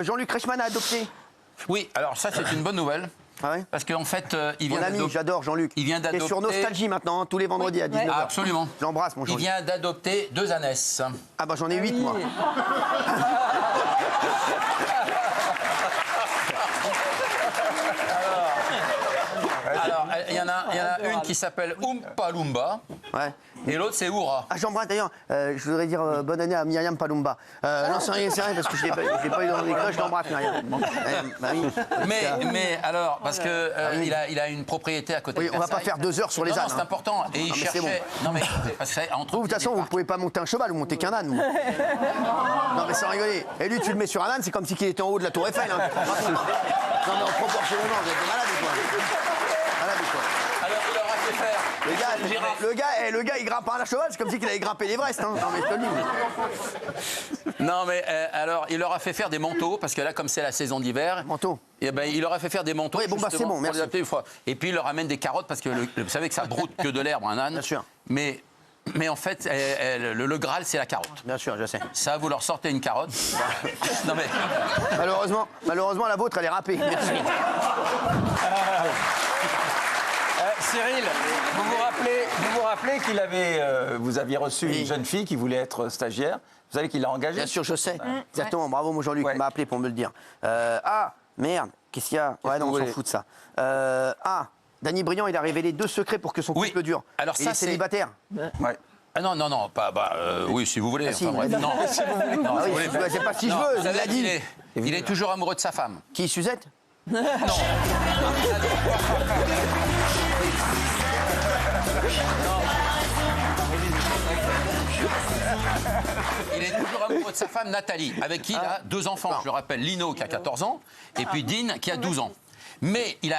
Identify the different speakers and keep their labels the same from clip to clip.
Speaker 1: Jean-Luc Reichmann a adopté.
Speaker 2: Oui, alors ça c'est une bonne nouvelle.
Speaker 1: Ah ouais.
Speaker 2: Parce qu'en fait, il vient
Speaker 1: Mon ami, j'adore Jean-Luc.
Speaker 2: Il vient
Speaker 1: Il est
Speaker 2: d'adopter.
Speaker 1: sur Nostalgie maintenant, tous les vendredis à 19h.
Speaker 2: Ah, absolument.
Speaker 1: J'embrasse mon
Speaker 2: Il
Speaker 1: Jean-Luc.
Speaker 2: vient d'adopter 2 ânesses.
Speaker 1: Ah bah j'en ai 8 moi.
Speaker 2: Alors, il y en a une qui s'appelle Oompa Loomba.
Speaker 1: Ouais.
Speaker 2: Et l'autre c'est Oura.
Speaker 1: Ah j'embrasse d'ailleurs, je voudrais dire bonne année à Myriam Palumba. Non c'est rien parce que je l'ai pas eu dans les crèches, je l'embrasse Myriam. Bah oui.
Speaker 2: Mais alors, parce que il a une propriété à côté
Speaker 1: Oui,
Speaker 2: de
Speaker 1: on va
Speaker 2: Versailles.
Speaker 1: pas faire 2 heures sur les
Speaker 2: Non,
Speaker 1: ânes.
Speaker 2: non, c'est important. Et il
Speaker 1: mais c'est
Speaker 2: cherchait. Non mais parce que entre
Speaker 1: Vous, de toute façon, vous pouvez pas monter un cheval, vous montez qu'un âne. Vous. Non, mais sans rigoler. Et lui, tu le mets sur un âne, c'est comme si il était en haut de la Tour Eiffel. Hein. Non, mais proportionnellement, vous êtes malade ou quoi? Malade ou quoi?
Speaker 2: Alors il leur a fait faire.
Speaker 1: Le gars, il grimpe à un cheval, c'est comme si il avait grimpé l'Everest. Hein. Non, mais je te le dis.
Speaker 2: Non mais alors il leur a fait faire des manteaux parce que là comme c'est la saison d'hiver.
Speaker 1: Manteau.
Speaker 2: Et ben il leur a fait faire des manteaux.
Speaker 1: Oui, bon bah c'est bon,
Speaker 2: pour
Speaker 1: merci.
Speaker 2: les adapter une fois. Et puis il leur amène des carottes parce que vous savez que ça broute que de l'herbe un âne.
Speaker 1: Bien sûr.
Speaker 2: Mais en fait, le Graal, c'est la carotte.
Speaker 1: Bien sûr, je sais.
Speaker 2: Ça, vous leur sortez une carotte. Non mais.
Speaker 1: Malheureusement, la vôtre, elle est râpée. Merci.
Speaker 3: Cyril, vous vous rappelez qu'il avait, vous aviez reçu une jeune fille qui voulait être stagiaire. Vous savez qu'il l'a engagée.
Speaker 1: Bien sûr, je sais. Exactement. Bravo, mon Jean-Luc.
Speaker 3: Ouais.
Speaker 1: Il m'a appelé pour me le dire. Ah, merde. Qu'est-ce qu'il y a? Ouais, non, on s'en fout de ça. Danny Briand, il a révélé 2 secrets pour que son
Speaker 2: Oui.
Speaker 1: couple dure.
Speaker 2: Alors
Speaker 1: il
Speaker 2: ça,
Speaker 1: est
Speaker 2: c'est-
Speaker 1: célibataire.
Speaker 3: Ouais.
Speaker 2: Ah non, pas. Oui, si vous voulez.
Speaker 1: Ah, si,
Speaker 2: Enfin, bref,
Speaker 1: il m'a dit.
Speaker 2: non.
Speaker 1: Ah oui, c'est pas si je
Speaker 2: Non,
Speaker 1: veux,
Speaker 2: vous
Speaker 1: il
Speaker 2: savez
Speaker 1: l'a
Speaker 2: qu'il
Speaker 1: dit.
Speaker 2: est- Il est toujours amoureux de sa femme.
Speaker 1: Qui, Suzette?
Speaker 2: Il est toujours amoureux de sa femme Nathalie, avec qui il a 2 enfants. Je le rappelle, Lino qui a 14 ans et puis Dean qui a 12 ans. Mais il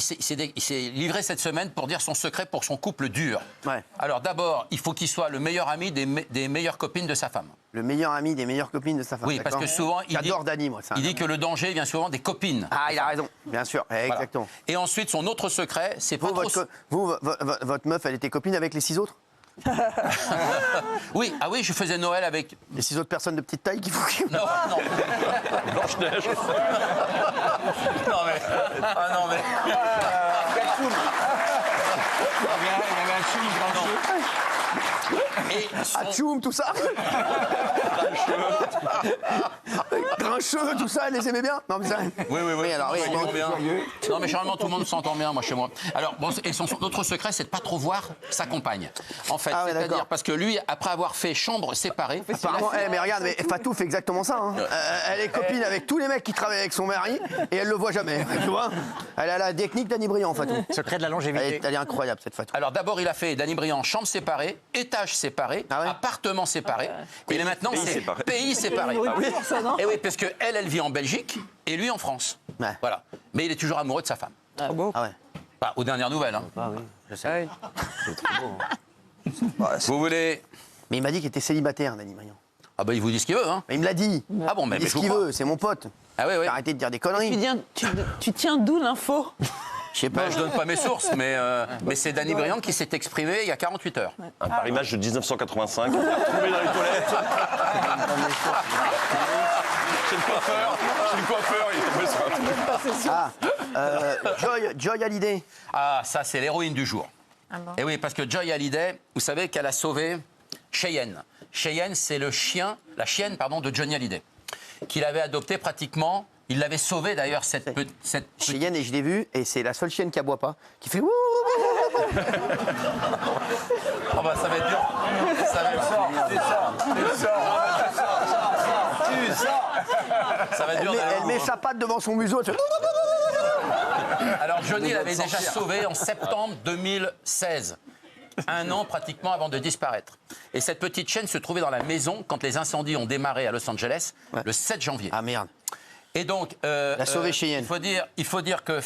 Speaker 2: s'est livré cette semaine pour dire son secret pour que son couple dure.
Speaker 1: Ouais.
Speaker 2: Alors d'abord, il faut qu'il soit le meilleur ami des meilleures copines de sa femme.
Speaker 1: Le meilleur ami des meilleures copines de sa femme.
Speaker 2: Oui, parce
Speaker 1: d'accord.
Speaker 2: que souvent, il dit,
Speaker 1: J'adore Danny, moi.
Speaker 2: il dit que le danger vient souvent des copines.
Speaker 1: Ah, il a raison. Bien sûr,
Speaker 2: Voilà.
Speaker 1: exactement.
Speaker 2: Et ensuite, son autre secret, c'est pas trop...
Speaker 1: Votre meuf, elle était copine avec les 6 autres?
Speaker 2: Oui, ah oui, je faisais Noël avec...
Speaker 1: Les 6 autres personnes de petite taille qui font...
Speaker 2: Non. Blanche-Neige. Non mais... Ah non mais...
Speaker 3: Il avait un film grincheux.
Speaker 2: Et
Speaker 1: Ah, tchoum, tout ça. Grincheux, tout ça, elle les aimait bien? Non, mais ça...
Speaker 2: Oui,
Speaker 1: alors, oui,
Speaker 2: tout le monde
Speaker 1: bon.
Speaker 2: bien. Non, mais généralement, tout le monde s'entend bien, moi, chez moi. Alors, bon, et son autre secret, c'est de pas trop voir sa compagne. En fait,
Speaker 1: Ah ouais,
Speaker 2: c'est-à-dire
Speaker 1: d'accord.
Speaker 2: parce que lui, après avoir fait chambre séparée...
Speaker 1: Apparemment, mais regarde, mais Fatou fait exactement ça. Hein. Elle est copine avec tous les mecs qui travaillent avec son mari et elle le voit jamais. Tu vois? Elle a la technique Danny Briand, Fatou.
Speaker 4: Secret de la longévité.
Speaker 1: Elle est incroyable, cette Fatou.
Speaker 2: Alors d'abord, il a fait Danny Briand, chambre séparée, étage séparé,
Speaker 1: Ah ouais
Speaker 2: appartement séparé. Et maintenant, c'est
Speaker 5: séparé.
Speaker 2: pays séparé.
Speaker 6: Ah oui. Ça, non
Speaker 2: Et oui, parce que elle vit en Belgique et lui en France.
Speaker 1: Ouais.
Speaker 2: Voilà. Mais il est toujours amoureux de sa femme.
Speaker 1: Ah ouais.
Speaker 2: Bah, aux dernières nouvelles. Hein.
Speaker 1: Ah oui, je sais.
Speaker 2: Vous voulez...
Speaker 1: Mais il m'a dit qu'il était célibataire, Danny Briand.
Speaker 2: Ah bah il vous dit ce qu'il veut, hein.
Speaker 1: Mais il me l'a dit.
Speaker 2: Ah bon, mais
Speaker 1: Il dit
Speaker 2: je
Speaker 1: ce
Speaker 2: vous
Speaker 1: qu'il
Speaker 2: crois.
Speaker 1: veut, c'est mon pote.
Speaker 2: Ah oui, oui.
Speaker 1: Arrêtez de dire des conneries.
Speaker 6: Tu tiens d'où l'info?
Speaker 1: Je sais pas.
Speaker 2: Ben, je donne pas mes sources, mais c'est Danny Briand qui s'est exprimé il y a 48 heures.
Speaker 5: Un Paris Match de 1985. Trouvé dans les toilettes. Chez le coiffeur, il est tombé sur un truc.
Speaker 1: Joy Hallyday.
Speaker 2: Ah, ça, c'est l'héroïne du jour. Et oui, parce que Joy Hallyday, vous savez qu'elle a sauvé Cheyenne. Cheyenne, c'est la chienne de Johnny Hallyday, qu'il avait adopté pratiquement. Il l'avait sauvée d'ailleurs, cette petite...
Speaker 1: Cheyenne, et je l'ai vue, et c'est la seule chienne qui aboie pas, qui fait.
Speaker 2: Oh bah ça va être dur. Ça va être Ça va être dur.
Speaker 1: Elle met sa patte devant son museau. Elle fait...
Speaker 2: Alors Johnny l'avait déjà sauvé en septembre 2016. 1 an pratiquement avant de disparaître. Et cette petite chienne se trouvait dans la maison quand les incendies ont démarré à Los Angeles le 7 janvier.
Speaker 1: Ah merde.
Speaker 2: Et donc,
Speaker 1: La sauvé Cheyenne.
Speaker 2: il faut dire que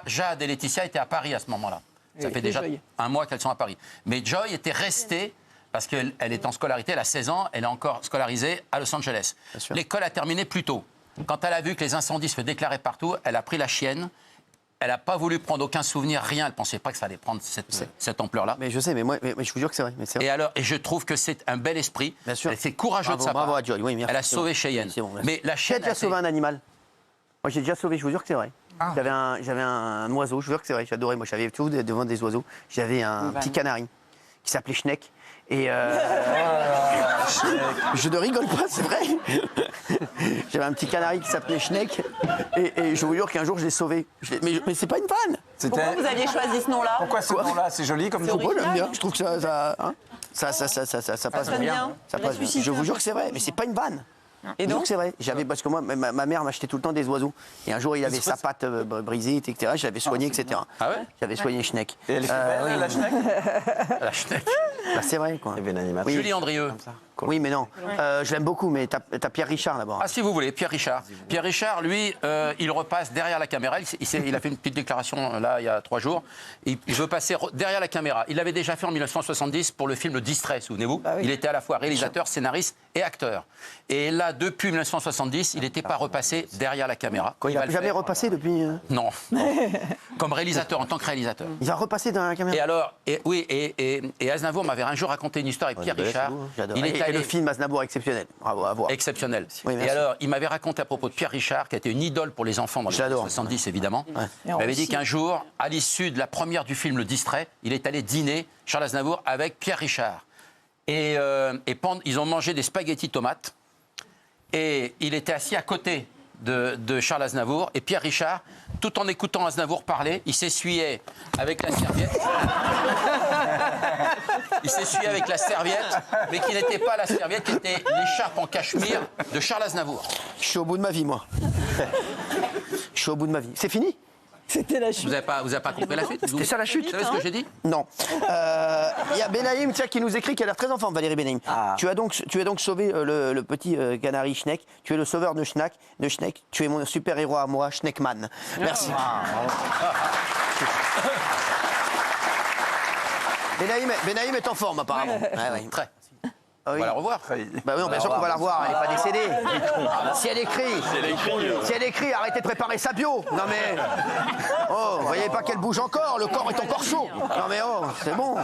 Speaker 2: Jade et Laetitia étaient à Paris à ce moment-là. Ça fait déjà
Speaker 6: Joy.
Speaker 2: 1 mois qu'elles sont à Paris. Mais Joy était restée, parce qu'elle est en scolarité, elle a 16 ans, elle est encore scolarisée à Los Angeles.
Speaker 1: sûr.
Speaker 2: L'école a terminé plus tôt. Quand elle a vu que les incendies se déclaraient partout, elle a pris la chienne Elle n'a pas voulu prendre aucun souvenir, rien. Elle ne pensait pas que ça allait prendre cette ampleur-là.
Speaker 1: Mais je sais, mais je vous jure que c'est vrai. Mais c'est vrai.
Speaker 2: Et je trouve que c'est un bel esprit.
Speaker 1: Bien sûr.
Speaker 2: C'est courageux de sa
Speaker 1: Bravo
Speaker 2: part.
Speaker 1: à Joy. Oui, merci.
Speaker 2: Elle a sauvé Cheyenne.
Speaker 1: C'est bon, merci.
Speaker 2: Mais la
Speaker 1: J'ai
Speaker 2: chienne.
Speaker 1: déjà sauvé un animal. Moi, j'ai déjà sauvé, je vous jure que c'est vrai. J'avais un oiseau, je vous jure que c'est vrai, j'adorais. Moi, j'avais tout devant des oiseaux. J'avais un petit canari qui s'appelait Schneck. Et je ne rigole pas, c'est vrai. J'avais un petit canari qui s'appelait Schneck. Et je vous jure qu'un jour, je l'ai sauvé. Mais c'est pas une vanne.
Speaker 6: Pourquoi vous aviez choisi ce nom-là?
Speaker 3: Pourquoi ce nom-là? C'est joli comme nom.
Speaker 1: Pourquoi j'aime bien? Je trouve que ça passe
Speaker 6: sonne
Speaker 1: bien.
Speaker 6: bien.
Speaker 1: Ça passe bien. Je vous jure que c'est vrai, mais c'est pas une vanne.
Speaker 6: Et donc
Speaker 1: c'est vrai. Parce que moi, ma mère m'achetait tout le temps des oiseaux. Et un jour, il avait sa patte brisée, etc. Je l'avais soigné, etc.
Speaker 2: Ah ouais?
Speaker 1: J'avais soigné Schneck.
Speaker 3: Et elle est belle, la Schneck.
Speaker 2: La Schneck.
Speaker 1: Bah, c'est vrai, quoi. Oui.
Speaker 2: Julie Andrieux.
Speaker 1: Oui, mais non. Je l'aime beaucoup, mais t'as Pierre Richard d'abord.
Speaker 2: Ah, si vous voulez, Pierre Richard. Pierre Richard, lui, il repasse derrière la caméra. Il a fait une petite déclaration, là, il y a 3 jours. Il veut passer derrière la caméra. Il l'avait déjà fait en 1970 pour le film Le Distrait, souvenez-vous.
Speaker 6: Bah oui.
Speaker 2: Il était à la fois réalisateur, scénariste et acteur. Et là, depuis 1970, il n'était pas repassé derrière la caméra.
Speaker 1: Il
Speaker 2: va
Speaker 1: n'a
Speaker 2: le
Speaker 1: jamais
Speaker 2: faire.
Speaker 1: repassé depuis.
Speaker 2: Non. Comme réalisateur, en tant que réalisateur.
Speaker 1: Il va repasser dans la caméra.
Speaker 2: Et alors, et Aznavour m'avait un jour raconté une histoire avec Pierre Richard.
Speaker 1: J'adore.
Speaker 2: Il est
Speaker 1: Et
Speaker 2: allé
Speaker 1: le film Aznavour exceptionnel. Bravo, à voir.
Speaker 2: exceptionnel.
Speaker 1: Oui, merci.
Speaker 2: Et alors, il m'avait raconté à propos de Pierre Richard, qui était une idole pour les enfants dans les années
Speaker 1: J'adore.
Speaker 2: 70, évidemment.
Speaker 1: Ouais.
Speaker 2: Il m'avait dit qu'un jour, à l'issue de la première du film Le Distrait, il est allé dîner, Charles Aznavour, avec Pierre Richard. Et ils ont mangé des spaghettis tomates. Et il était assis à côté de Charles Aznavour. Et Pierre Richard, tout en écoutant Aznavour parler, il s'essuyait avec la serviette. Il s'essuyait avec la serviette, mais qui n'était pas la serviette, qui était l'écharpe en cachemire de Charles Aznavour.
Speaker 1: Je suis au bout de ma vie, moi. Je suis au bout de ma vie. C'est fini?
Speaker 6: C'était la chute.
Speaker 2: Vous n'avez pas compris la suite?
Speaker 1: C'était ça la chute?
Speaker 2: Vous savez ce que j'ai dit?
Speaker 1: Non. Il y a Benaïm qui nous écrit qu'elle a l'air très en forme, Valérie Benaïm. Tu as donc sauvé le petit canari Schneck. Tu es le sauveur de Schneck. Tu es mon super-héros à moi, Schneckman. Merci. Benaïm est en forme, apparemment. Ouais.
Speaker 2: Très.
Speaker 1: Ah
Speaker 2: On
Speaker 1: oui.
Speaker 2: va la revoir.
Speaker 1: Bah oui, bien sûr qu'on va la revoir, elle n'est pas décédée. Si elle écrit, arrêtez de préparer sa bio. Non mais, oh, vous voyez pas qu'elle bouge encore, le corps est encore chaud. Non mais oh, c'est bon.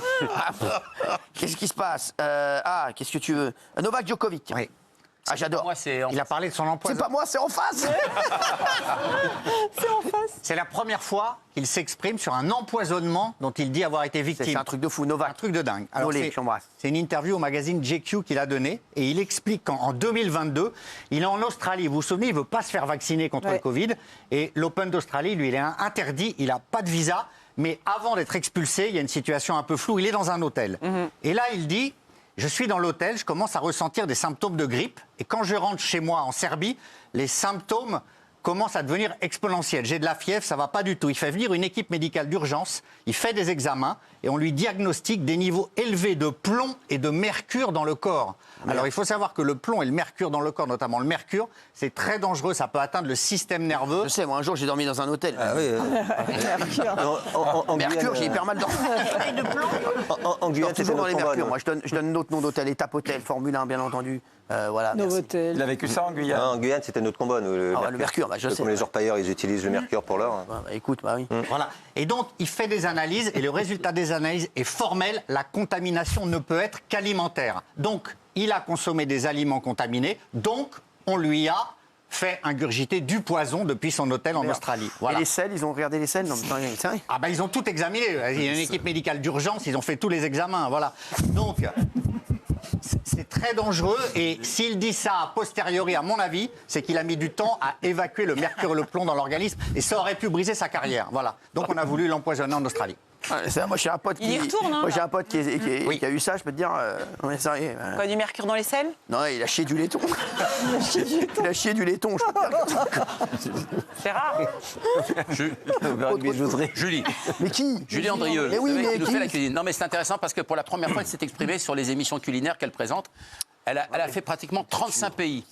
Speaker 1: Qu'est-ce qui se passe? Qu'est-ce que tu veux? Novak Djokovic.
Speaker 4: Oui.
Speaker 1: Ah, j'adore.
Speaker 2: Moi, c'est
Speaker 4: Il a parlé de son
Speaker 1: C'est
Speaker 4: empoisonnement.
Speaker 1: pas moi, c'est en face.
Speaker 4: C'est la première fois qu'il s'exprime sur un empoisonnement dont il dit avoir été victime.
Speaker 1: C'est un truc de fou,
Speaker 4: Un
Speaker 1: Novak.
Speaker 4: truc de dingue.
Speaker 1: Nolé, j'embrasse.
Speaker 4: C'est une interview au magazine GQ qu'il a donnée et il explique qu'en 2022, il est en Australie. Vous vous souvenez, il ne veut pas se faire vacciner contre le Covid. Et l'Open d'Australie, lui, il est interdit, il n'a pas de visa. Mais avant d'être expulsé, il y a une situation un peu floue, il est dans un hôtel. Et là, il dit... Je suis dans l'hôtel, je commence à ressentir des symptômes de grippe. Et quand je rentre chez moi en Serbie, les symptômes commencent à devenir exponentiels. J'ai de la fièvre, ça ne va pas du tout. Il fait venir une équipe médicale d'urgence, il fait des examens et on lui diagnostique des niveaux élevés de plomb et de mercure dans le corps. Alors il faut savoir que le plomb et le mercure dans le corps, notamment le mercure, c'est très dangereux, ça peut atteindre le système nerveux.
Speaker 1: Je sais, moi un jour j'ai dormi dans un hôtel. Mercure, j'ai hyper mal dormi.
Speaker 7: En
Speaker 1: Je
Speaker 7: Guyane,
Speaker 1: dors
Speaker 7: c'était
Speaker 1: toujours dans
Speaker 7: notre
Speaker 1: les
Speaker 7: combat.
Speaker 1: mercures.
Speaker 7: nous.
Speaker 1: Moi, je donne notre nom d'hôtel, Étape Hôtel, Formule 1, bien entendu. Voilà. Merci.
Speaker 6: Novotel.
Speaker 3: Il a vécu ça en Guyane.
Speaker 7: En Guyane, c'était notre combat. Nous, le
Speaker 1: Mercure, bah, je sais.
Speaker 7: Comme les orpailleurs, ils utilisent le mercure pour l'or.
Speaker 1: Bah, écoute, bah oui.
Speaker 4: Voilà. Et donc, il fait des analyses et le résultat des analyses est formel. La contamination ne peut être qu'alimentaire. Donc, il a consommé des aliments contaminés. Donc, on lui a fait ingurgiter du poison depuis son hôtel en Australie. Voilà.
Speaker 1: Et les selles, ils ont regardé les selles? Non, mais c'est vrai.
Speaker 4: Ah ben ils ont tout examiné. Il y a une équipe médicale d'urgence, ils ont fait tous les examens. Voilà. Donc, c'est très dangereux. Et s'il dit ça a posteriori, à mon avis, c'est qu'il a mis du temps à évacuer le mercure et le plomb dans l'organisme. Et ça aurait pu briser sa carrière. Voilà. Donc on a voulu l'empoisonner en Australie.
Speaker 1: Moi, j'ai un pote
Speaker 6: Il y retourne, hein,
Speaker 1: moi, j'ai
Speaker 6: là.
Speaker 1: un pote qui a eu ça, je peux te dire. Ouais, sérieux.
Speaker 6: Quoi, du mercure dans les selles?
Speaker 1: Non, il a chié du laiton. Il a chié du laiton, je peux te dire.
Speaker 6: C'est rare.
Speaker 2: Julie.
Speaker 1: Mais qui?
Speaker 2: Julie Andrieux,
Speaker 1: Mais oui,
Speaker 2: vous savez,
Speaker 1: mais
Speaker 2: qui nous
Speaker 1: qui
Speaker 2: fait la cuisine. Non, mais c'est intéressant parce que pour la première fois, elle s'est exprimée sur les émissions culinaires qu'elle présente. Elle a fait pratiquement 35 pays.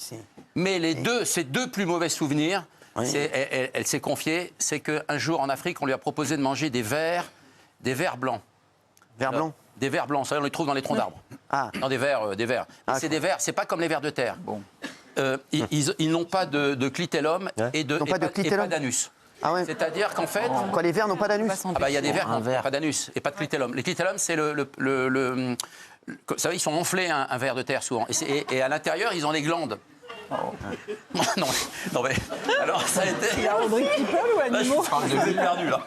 Speaker 2: Mais ses deux plus mauvais souvenirs, elle s'est confiée, c'est qu'un jour en Afrique, on lui a proposé de manger des vers blancs.
Speaker 1: Vers blanc.
Speaker 2: Des vers blancs, ça on les trouve dans les troncs d'arbres.
Speaker 1: Ah.
Speaker 2: Non, des vers. Mais c'est des vers, c'est pas comme les vers de terre. Ils n'ont pas de clitellum et
Speaker 1: Ils n'ont pas de clitellum.
Speaker 2: pas d'anus.
Speaker 1: Ah ouais.
Speaker 2: C'est-à-dire qu'en fait...
Speaker 1: Quoi, les vers n'ont pas d'anus?
Speaker 2: Ah bah il y a des vers qui n'ont pas d'anus et pas de clitellum. Les clitellum, c'est vous savez, ils sont enflés, un ver de terre souvent. Et à l'intérieur, ils ont les glandes. non mais alors ça a été.
Speaker 6: Il y a Audrey People ou
Speaker 2: Là, je
Speaker 6: Animaux?
Speaker 2: parle de vie perdu là.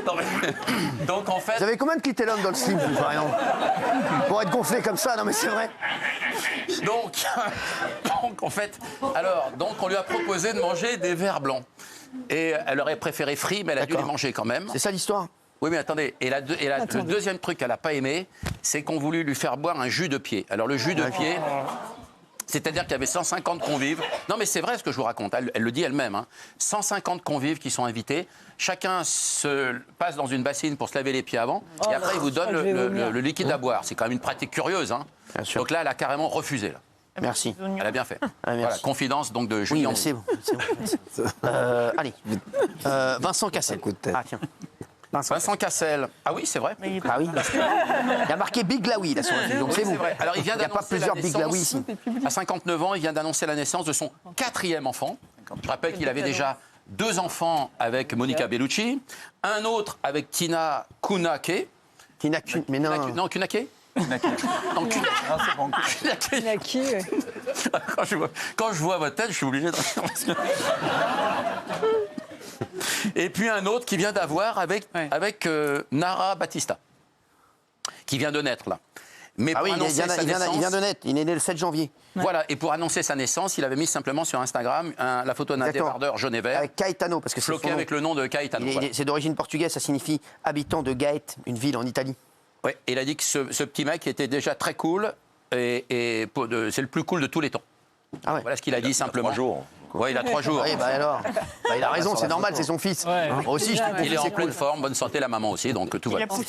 Speaker 2: Non, mais... Donc en fait.
Speaker 1: Vous avez combien de clitellum dans le slip, vous, par exemple? Pour être gonflé comme ça, non mais c'est vrai.
Speaker 2: Donc en fait, donc on lui a proposé de manger des vers blancs. Et elle aurait préféré frits, mais elle a dû les manger quand même.
Speaker 1: C'est ça l'histoire?
Speaker 2: Oui, mais attendez. Le deuxième truc qu'elle n'a pas aimé, c'est qu'on voulu lui faire boire un jus de pied. Alors le jus de pied. C'est-à-dire qu'il y avait 150 convives. Non, mais c'est vrai ce que je vous raconte. Elle le dit elle-même. Hein. 150 convives qui sont invités. Chacun se passe dans une bassine pour se laver les pieds avant. Et après, il vous donne le liquide à boire. C'est quand même une pratique curieuse. Hein.
Speaker 1: Bien sûr.
Speaker 2: Donc là, elle a carrément refusé. Là.
Speaker 1: Merci.
Speaker 2: Elle a bien fait.
Speaker 1: merci.
Speaker 2: Voilà, confidence donc de
Speaker 1: Oui,
Speaker 2: Julien.
Speaker 1: c'est bon. Allez. Vincent Cassel. Ah, tiens.
Speaker 2: Vincent Cassel. Ah oui, c'est vrai.
Speaker 1: Ah oui. Il y a marqué Big Laoui là sur la fiche, donc c'est
Speaker 2: C'est
Speaker 1: vous.
Speaker 2: vrai. Alors, il
Speaker 1: n'y a pas
Speaker 2: d'annoncer
Speaker 1: plusieurs
Speaker 2: la
Speaker 1: Big Laoui
Speaker 2: naissance.
Speaker 1: ici.
Speaker 2: À 59 ans, il vient d'annoncer la naissance de son 4e enfant. Je rappelle qu'il avait déjà 2 enfants avec Monica Bellucci, un autre avec Tina Kunake.
Speaker 1: Mais non.
Speaker 2: Non, Kunake. Non, Kunake.
Speaker 3: Ah, c'est bon.
Speaker 6: Il y a qui?
Speaker 2: Quand je vois votre tête, je suis obligé de... Et puis un autre qui vient d'avoir avec Nara Batista, qui vient de naître là. Mais
Speaker 1: Ah
Speaker 2: pour
Speaker 1: oui, il
Speaker 2: annoncer sa naissance,
Speaker 1: vient de naître. Il est né le 7 janvier.
Speaker 2: voilà, et pour annoncer sa naissance, il avait mis simplement sur Instagram la photo d'un
Speaker 1: Exactement.
Speaker 2: débardeur jaune et vert,
Speaker 1: Avec Caetano, parce que c'est
Speaker 2: floqué
Speaker 1: son nom.
Speaker 2: avec le nom de Caetano. Voilà.
Speaker 1: C'est d'origine portugaise, ça signifie habitant de Gaète, une ville en Italie.
Speaker 2: Ouais, et il a dit que ce petit mec était déjà très cool, et c'est le plus cool de tous les temps.
Speaker 1: Ah ouais.
Speaker 2: Voilà ce qu'il a dit simplement.
Speaker 5: 3 jours.
Speaker 2: Ouais, il a 3 jours.
Speaker 1: Oui, bah alors. Bah, il a raison, c'est normal, c'est son fils. Moi aussi, je trouve que
Speaker 2: Il est en
Speaker 1: c'est
Speaker 2: pleine
Speaker 1: cool.
Speaker 2: forme, bonne santé, la maman aussi, donc tout va bien.
Speaker 1: Ouais, ouais.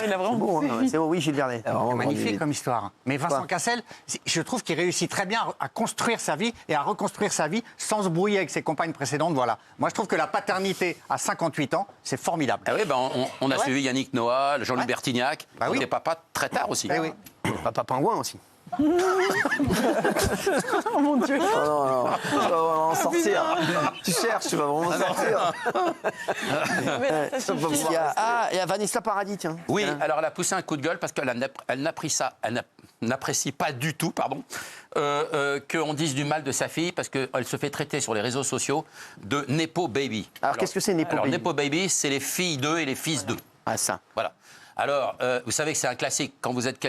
Speaker 6: Il a vraiment
Speaker 1: C'est beau, hein, c'est beau, oui, Gilles Vernet.
Speaker 4: Magnifique comme histoire. Mais Vincent
Speaker 1: Quoi
Speaker 4: Cassel, je trouve qu'il réussit très bien à construire sa vie et à reconstruire sa vie sans se brouiller avec ses compagnes précédentes. Voilà. Moi, je trouve que la paternité à 58 ans, c'est formidable.
Speaker 2: Ah oui, ben on a
Speaker 4: Ouais.
Speaker 2: suivi Yannick Noah, Jean-Luc
Speaker 4: Ouais.
Speaker 2: Bertignac.
Speaker 4: Bah oui.
Speaker 2: Il était papa très tard aussi.
Speaker 4: Eh oui.
Speaker 1: Papa Pingouin aussi.
Speaker 6: Oh mon Dieu.
Speaker 7: Oh non, non, tu vas vraiment en sortir. Tu cherches, tu vas vraiment en sortir.
Speaker 1: Il y a Vanessa Paradis, tiens.
Speaker 2: Oui, alors elle a poussé un coup de gueule parce qu'elle n'apprécie pas du tout, qu'on dise du mal de sa fille parce qu'elle se fait traiter sur les réseaux sociaux de Nepo Baby.
Speaker 1: Alors, qu'est-ce que c'est Nepo Baby?
Speaker 2: Nepo Baby, c'est les filles d'eux et les fils d'eux.
Speaker 1: Ah, ça.
Speaker 2: Voilà. Alors, vous savez que c'est un classique. Quand vous êtes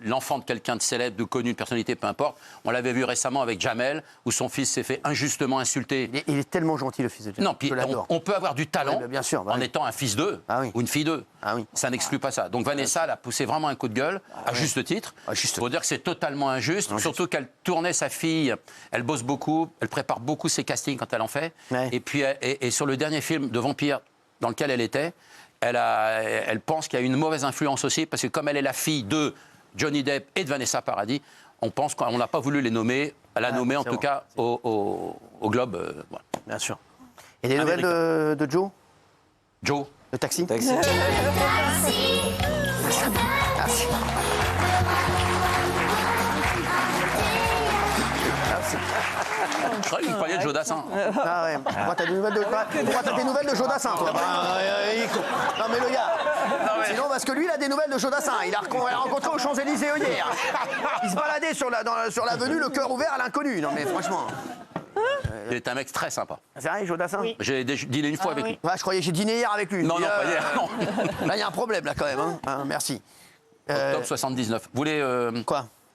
Speaker 2: l'enfant de quelqu'un de célèbre, de connu, de personnalité, peu importe. On l'avait vu récemment avec Jamel, où son fils s'est fait injustement insulter.
Speaker 1: Il est tellement gentil, le fils de Dieu.
Speaker 2: Non, puis
Speaker 1: Je l'adore.
Speaker 2: on peut avoir du talent
Speaker 1: Oui, bah, bien sûr, bah
Speaker 2: en
Speaker 1: oui.
Speaker 2: étant un fils d'eux ou une fille d'eux.
Speaker 1: Ah oui.
Speaker 2: Ça n'exclut pas ça. Donc Vanessa, elle a poussé vraiment un coup de gueule, à juste titre. Il faut dire que c'est totalement injuste, surtout qu'elle tournait sa fille, elle bosse beaucoup, elle prépare beaucoup ses castings quand elle en fait.
Speaker 1: Ouais.
Speaker 2: Et puis, et sur le dernier film de vampire dans lequel elle était, elle pense qu'il y a une mauvaise influence aussi, parce que comme elle est la fille de Johnny Depp et de Vanessa Paradis, on pense qu'on n'a pas voulu les nommer. Elle a nommé en tout cas au Globe. Voilà.
Speaker 1: Bien sûr. Et des nouvelles de Joe?
Speaker 2: Joe.
Speaker 1: Le taxi?
Speaker 7: Taxi.
Speaker 2: Je croyais que vous parliez de Joe Dassin.
Speaker 1: Ah ouais. Pourquoi t'as des nouvelles de Joe Dassin, toi? Non mais le gars. Sinon, parce que lui, il a des nouvelles de Joe Dassin. Il a rencontré aux Champs-Élysées hier. Il se baladait sur l'avenue, le cœur ouvert à l'inconnu. Non mais franchement.
Speaker 2: Il est un mec très sympa.
Speaker 1: C'est vrai, Joe Dassin?
Speaker 2: J'ai dîné une fois avec lui.
Speaker 1: Ouais, je croyais, j'ai dîné hier avec lui.
Speaker 2: Non, non, pas hier. Non.
Speaker 1: Là, il y a un problème, là, quand même. Hein. Merci.
Speaker 2: Octobre 79. Vous voulez
Speaker 1: Quoi?